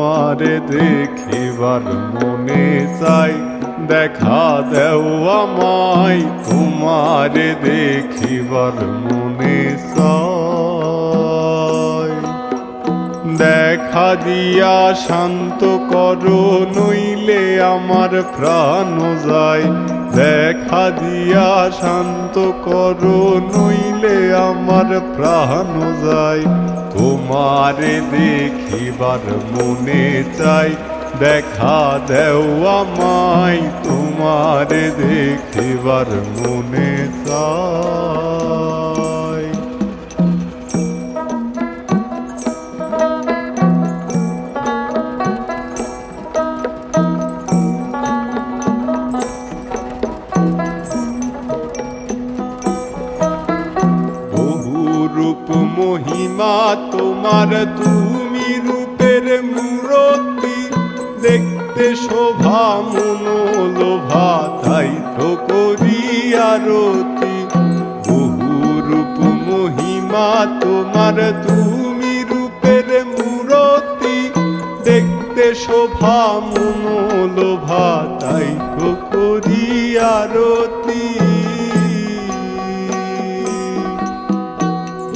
তোমারে দেখিবার মনে চাই, দেখা দেও আমায় তোমারে দেখিবার মনে চাই। দেখা দিয়া শান্ত করো নইলে আমার প্রাণ যায়, দেখা দিয়া শান্ত করো নইলে আমার প্রাণ যায়। তোমারে দেখিবার মনে চাই, দেখা দেও আমায় তোমারে দেখিবার মনে চাই। রূপ মহিমা তোমার, তুমি রূপের মূরতি, দেখতে শোভা মনোলোভা তাই তো করি আরতি। বহু রূপ মহিমা তোমার, তুমি রূপের মূরতি, দেখতে শোভা মনোলোভা তাই তো করি আরতি।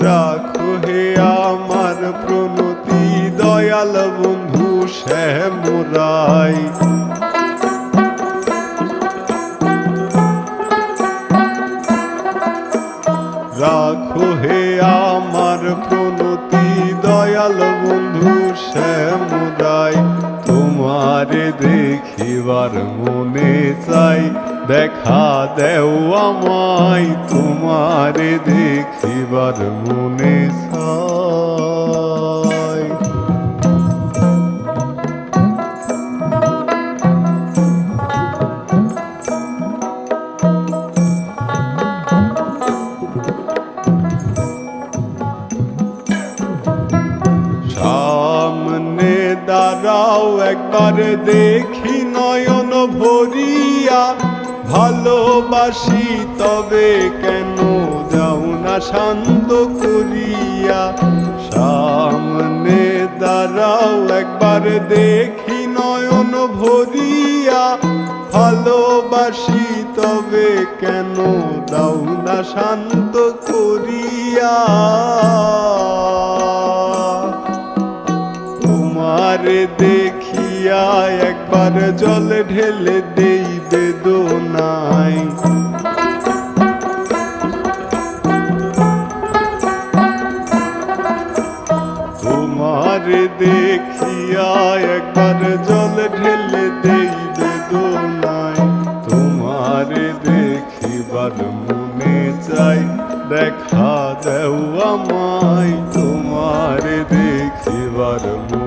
রাখো হে আমার প্রণতি দয়াল বন্ধু শ্যামরাই। রাখো হে আমার প্রণতি দয়াল বন্ধু শ্যামরাই। তোমারে দেখিবার মনে চাই, দেখা দেও আমায় তোমারে দেখিবার মনে চাই। সামনে দাঁড়াও একবার দেখি নয়ন ভরিয়া, ভালোবাসি তবে কেন যাও না শান্ত করিয়া। সামনে দাঁড়াও একবার দেখি নয়ন ভরিয়া, ভালোবাসি তবে কেন দাও না শান্ত করিয়া। তোমারে দেখিয়া একবার জল ঢেলে দেই বেদনায়। তোমারে দেখিয়া একবার জল ঢেলে দেই বেদনায়। তোমারে দেখিবার মনে চাই, দেখা দেও আমায় তোমারে দেখিবার মনে